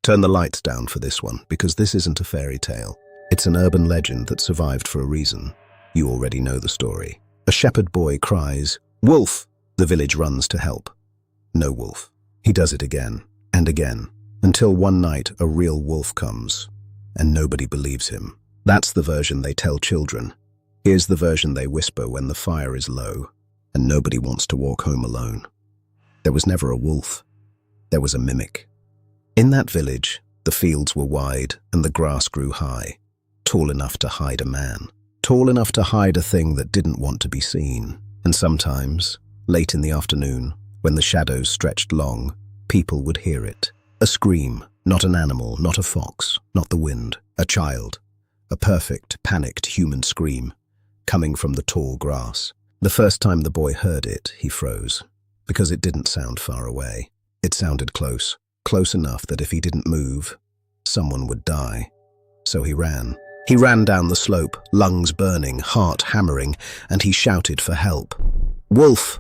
Turn the lights down for this one, because this isn't a fairy tale. It's an urban legend that survived for a reason. You already know the story. A shepherd boy cries, "Wolf!" The village runs to help. No wolf. He does it again and again, until one night a real wolf comes, and nobody believes him. That's the version they tell children. Here's the version they whisper when the fire is low, and nobody wants to walk home alone. There was never a wolf. There was a mimic. In that village, the fields were wide and the grass grew high, tall enough to hide a man, tall enough to hide a thing that didn't want to be seen. And sometimes, late in the afternoon, when the shadows stretched long, people would hear it. A scream, not an animal, not a fox, not the wind, a child. A perfect, panicked human scream, coming from the tall grass. The first time the boy heard it, he froze, because it didn't sound far away. It sounded close. Close enough that if he didn't move, someone would die. So he ran. He ran down the slope, lungs burning, heart hammering, and he shouted for help. "Wolf!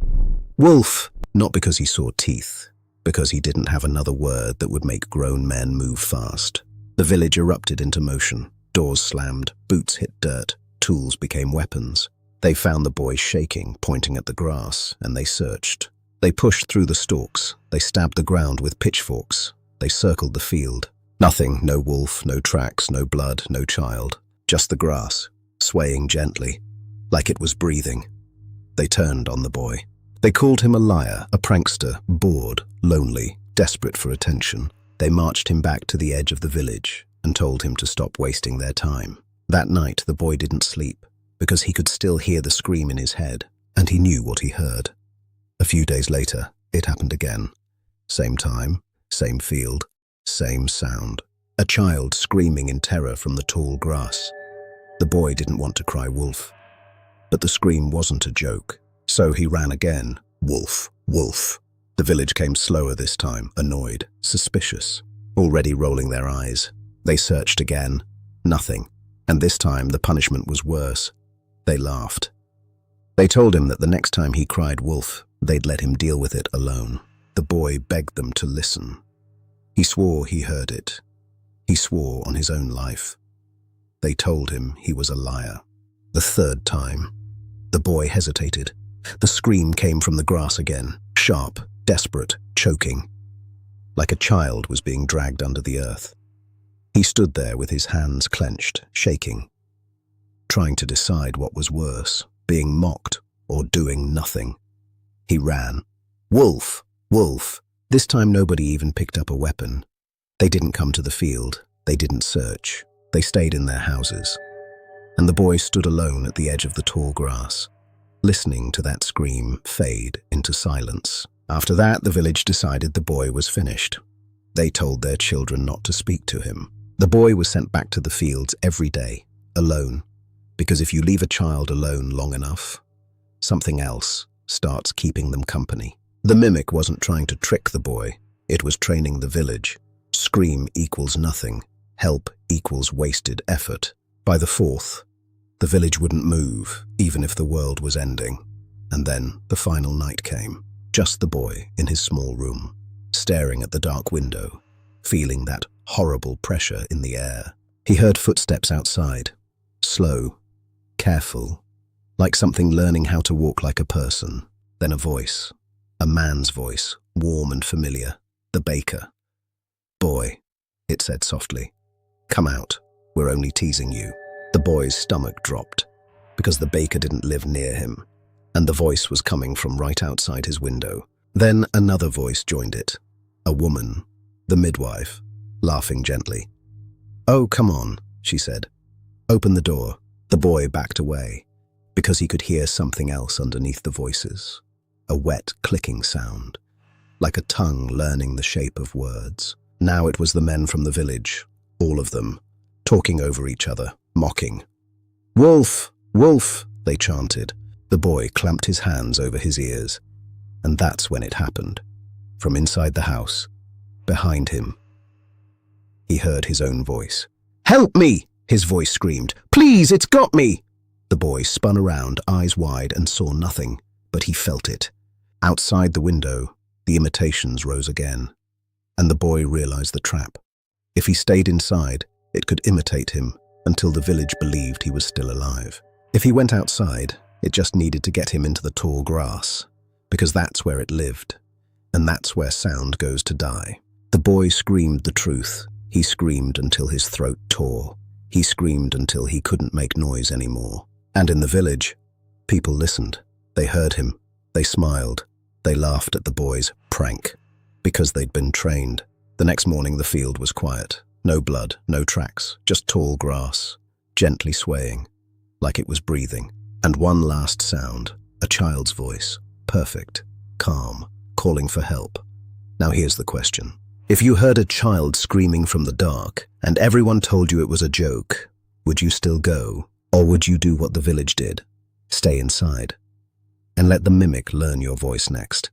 Wolf!" Not because he saw teeth, because he didn't have another word that would make grown men move fast. The village erupted into motion. Doors slammed, boots hit dirt, tools became weapons. They found the boy shaking, pointing at the grass, and they searched. They pushed through the stalks. They stabbed the ground with pitchforks. They circled the field. Nothing, no wolf, no tracks, no blood, no child. Just the grass, swaying gently, like it was breathing. They turned on the boy. They called him a liar, a prankster, bored, lonely, desperate for attention. They marched him back to the edge of the village and told him to stop wasting their time. That night, the boy didn't sleep, because he could still hear the scream in his head, and he knew what he heard. A few days later, it happened again. Same time, same field, same sound. A child screaming in terror from the tall grass. The boy didn't want to cry wolf. But the scream wasn't a joke. So he ran again. Wolf, wolf. The village came slower this time, annoyed, suspicious, already rolling their eyes. They searched again. Nothing. And this time the punishment was worse. They laughed. They told him that the next time he cried wolf, they'd let him deal with it alone. The boy begged them to listen. He swore he heard it. He swore on his own life. They told him he was a liar. The third time, the boy hesitated. The scream came from the grass again, sharp, desperate, choking, like a child was being dragged under the earth. He stood there with his hands clenched, shaking, trying to decide what was worse, being mocked or doing nothing. He ran. Wolf! Wolf! This time nobody even picked up a weapon. They didn't come to the field. They didn't search. They stayed in their houses. And the boy stood alone at the edge of the tall grass, listening to that scream fade into silence. After that, the village decided the boy was finished. They told their children not to speak to him. The boy was sent back to the fields every day, alone, because if you leave a child alone long enough, something else starts keeping them company. The mimic wasn't trying to trick the boy. It was training the village. Scream equals nothing. Help equals wasted effort. By the fourth, the village wouldn't move, even if the world was ending. And then the final night came. Just the boy in his small room, staring at the dark window, feeling that horrible pressure in the air. He heard footsteps outside, slow, careful, like something learning how to walk like a person. Then a voice, a man's voice, warm and familiar, the baker. "Boy," it said softly, "come out, we're only teasing you." The boy's stomach dropped, because the baker didn't live near him, and the voice was coming from right outside his window. Then another voice joined it, a woman, the midwife, laughing gently. "Oh, come on," she said. "Open the door." The boy backed away, because he could hear something else underneath the voices, a wet clicking sound, like a tongue learning the shape of words. Now it was the men from the village, all of them, talking over each other, mocking. "Wolf! Wolf!" they chanted. The boy clamped his hands over his ears, and that's when it happened. From inside the house, behind him, he heard his own voice. "Help me!" his voice screamed. "Please, it's got me!" The boy spun around, eyes wide, and saw nothing, but he felt it. Outside the window, the imitations rose again, and the boy realized the trap. If he stayed inside, it could imitate him until the village believed he was still alive. If he went outside, it just needed to get him into the tall grass, because that's where it lived, and that's where sound goes to die. The boy screamed the truth. He screamed until his throat tore. He screamed until he couldn't make noise anymore. And in the village, people listened. They heard him. They smiled. They laughed at the boy's prank, because they'd been trained. The next morning the field was quiet. No blood, no tracks, just tall grass, gently swaying, like it was breathing. And one last sound, a child's voice, perfect, calm, calling for help. Now here's the question. If you heard a child screaming from the dark, and everyone told you it was a joke, would you still go? Or would you do what the village did? Stay inside, and let the mimic learn your voice next.